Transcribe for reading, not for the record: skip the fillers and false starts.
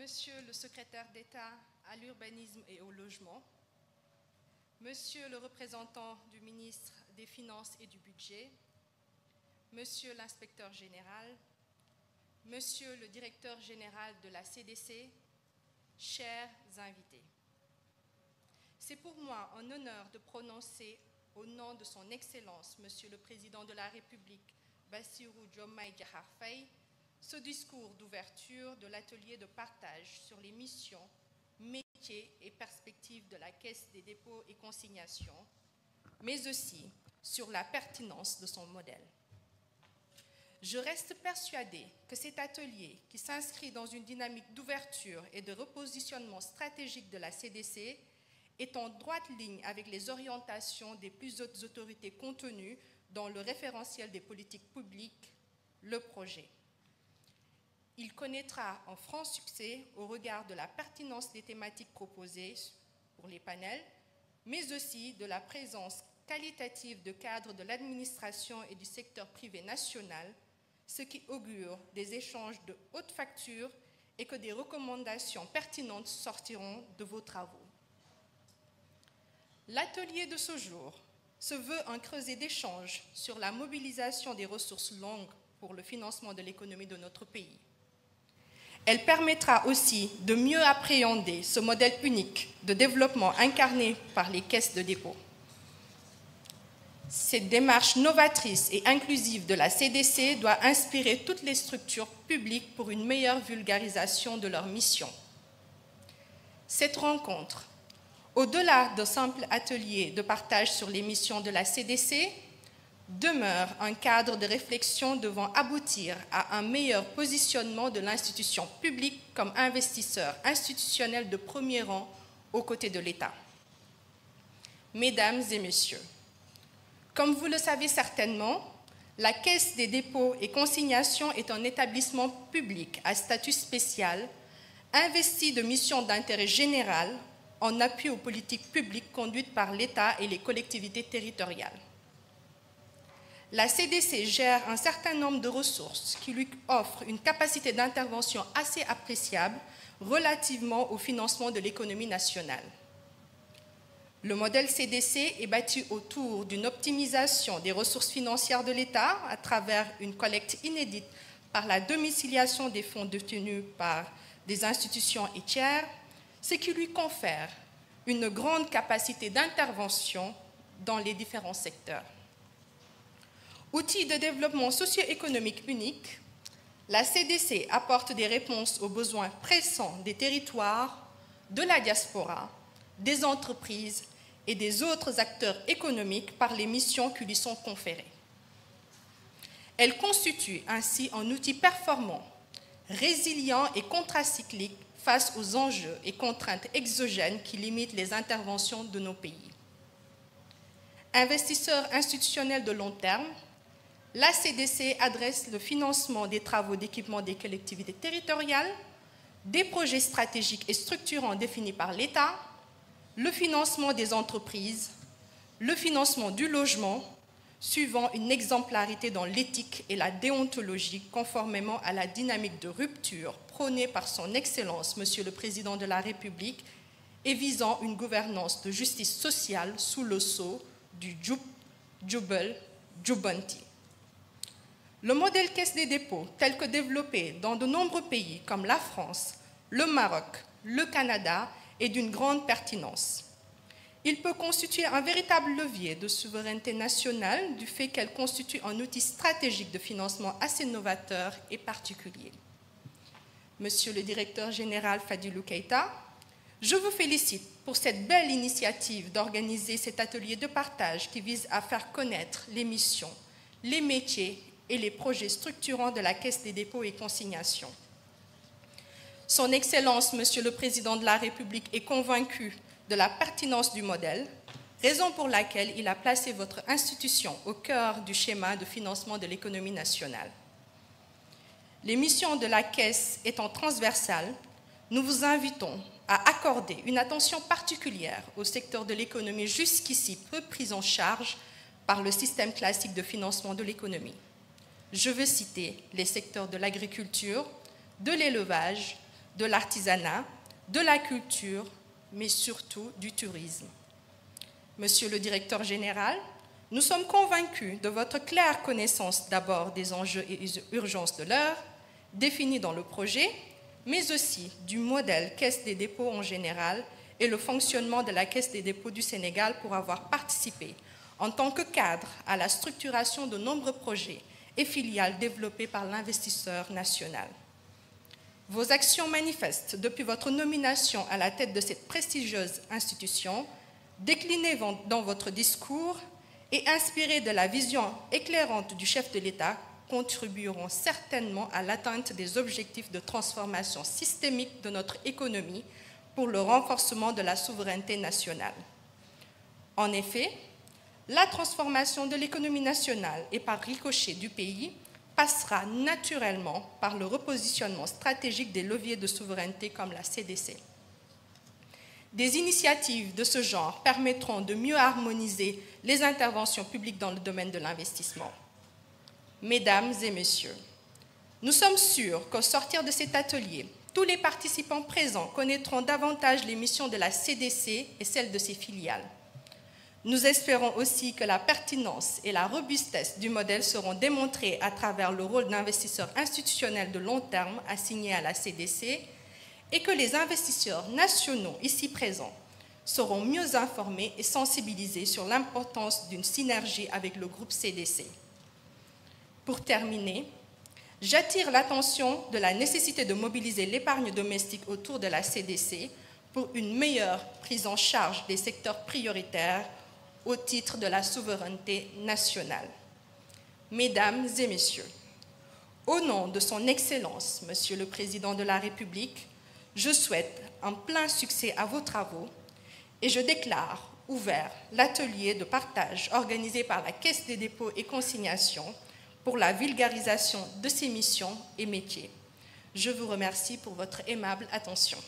Monsieur le secrétaire d'État à l'urbanisme et au logement, Monsieur le représentant du ministre des Finances et du Budget, Monsieur l'inspecteur général, Monsieur le directeur général de la CDC, chers invités. C'est pour moi un honneur de prononcer au nom de son Excellence, Monsieur le Président de la République, Bassirou Diomaye Diakhar Faye, ce discours d'ouverture de l'atelier de partage sur les missions, métiers et perspectives de la Caisse des dépôts et consignations, mais aussi sur la pertinence de son modèle. Je reste persuadée que cet atelier, qui s'inscrit dans une dynamique d'ouverture et de repositionnement stratégique de la CDC, est en droite ligne avec les orientations des plus hautes autorités contenues dans le référentiel des politiques publiques, le projet. Il connaîtra un franc succès au regard de la pertinence des thématiques proposées pour les panels, mais aussi de la présence qualitative de cadres de l'administration et du secteur privé national, ce qui augure des échanges de haute facture et que des recommandations pertinentes sortiront de vos travaux. L'atelier de ce jour se veut un creuset d'échange sur la mobilisation des ressources longues pour le financement de l'économie de notre pays. Elle permettra aussi de mieux appréhender ce modèle unique de développement incarné par les caisses de dépôt. Cette démarche novatrice et inclusive de la CDC doit inspirer toutes les structures publiques pour une meilleure vulgarisation de leur mission. Cette rencontre, au-delà d'un simple atelier de partage sur les missions de la CDC, demeure un cadre de réflexion devant aboutir à un meilleur positionnement de l'institution publique comme investisseur institutionnel de premier rang aux côtés de l'État. Mesdames et messieurs, comme vous le savez certainement, la Caisse des dépôts et consignations est un établissement public à statut spécial, investi de missions d'intérêt général en appui aux politiques publiques conduites par l'État et les collectivités territoriales. La CDC gère un certain nombre de ressources qui lui offrent une capacité d'intervention assez appréciable relativement au financement de l'économie nationale. Le modèle CDC est bâti autour d'une optimisation des ressources financières de l'État à travers une collecte inédite par la domiciliation des fonds détenus par des institutions et tiers, ce qui lui confère une grande capacité d'intervention dans les différents secteurs. Outil de développement socio-économique unique, la CDC apporte des réponses aux besoins pressants des territoires, de la diaspora, des entreprises et des autres acteurs économiques par les missions qui lui sont conférées. Elle constitue ainsi un outil performant, résilient et contracyclique face aux enjeux et contraintes exogènes qui limitent les interventions de nos pays. Investisseur institutionnel de long terme, la CDC adresse le financement des travaux d'équipement des collectivités territoriales, des projets stratégiques et structurants définis par l'État, le financement des entreprises, le financement du logement, suivant une exemplarité dans l'éthique et la déontologie conformément à la dynamique de rupture prônée par son Excellence, Monsieur le Président de la République, et visant une gouvernance de justice sociale sous le sceau du Jubel Jubanti. Le modèle Caisse des dépôts, tel que développé dans de nombreux pays comme la France, le Maroc, le Canada, est d'une grande pertinence. Il peut constituer un véritable levier de souveraineté nationale du fait qu'elle constitue un outil stratégique de financement assez novateur et particulier. Monsieur le directeur général Fadilou Keïta, je vous félicite pour cette belle initiative d'organiser cet atelier de partage qui vise à faire connaître les missions, les métiers et les projets structurants de la Caisse des dépôts et consignations. Son Excellence, Monsieur le Président de la République, est convaincu de la pertinence du modèle, raison pour laquelle il a placé votre institution au cœur du schéma de financement de l'économie nationale. Les missions de la Caisse étant transversales, nous vous invitons à accorder une attention particulière au secteur de l'économie jusqu'ici peu pris en charge par le système classique de financement de l'économie. Je veux citer les secteurs de l'agriculture, de l'élevage, de l'artisanat, de la culture, mais surtout du tourisme. Monsieur le directeur général, nous sommes convaincus de votre claire connaissance d'abord des enjeux et urgences de l'heure, définis dans le projet, mais aussi du modèle Caisse des dépôts en général et le fonctionnement de la Caisse des dépôts du Sénégal pour avoir participé en tant que cadre à la structuration de nombreux projets et filiales développées par l'investisseur national. Vos actions manifestes depuis votre nomination à la tête de cette prestigieuse institution, déclinées dans votre discours et inspirées de la vision éclairante du chef de l'État, contribueront certainement à l'atteinte des objectifs de transformation systémique de notre économie pour le renforcement de la souveraineté nationale. En effet, la transformation de l'économie nationale et par ricochet du pays passera naturellement par le repositionnement stratégique des leviers de souveraineté comme la CDC. Des initiatives de ce genre permettront de mieux harmoniser les interventions publiques dans le domaine de l'investissement. Mesdames et messieurs, nous sommes sûrs qu'au sortir de cet atelier, tous les participants présents connaîtront davantage les missions de la CDC et celles de ses filiales. Nous espérons aussi que la pertinence et la robustesse du modèle seront démontrées à travers le rôle d'investisseur institutionnel de long terme assigné à la CDC et que les investisseurs nationaux ici présents seront mieux informés et sensibilisés sur l'importance d'une synergie avec le groupe CDC. Pour terminer, j'attire l'attention de la nécessité de mobiliser l'épargne domestique autour de la CDC pour une meilleure prise en charge des secteurs prioritaires au titre de la souveraineté nationale. Mesdames et messieurs, au nom de son Excellence, Monsieur le Président de la République, je souhaite un plein succès à vos travaux et je déclare ouvert l'atelier de partage organisé par la Caisse des dépôts et consignations pour la vulgarisation de ses missions et métiers. Je vous remercie pour votre aimable attention.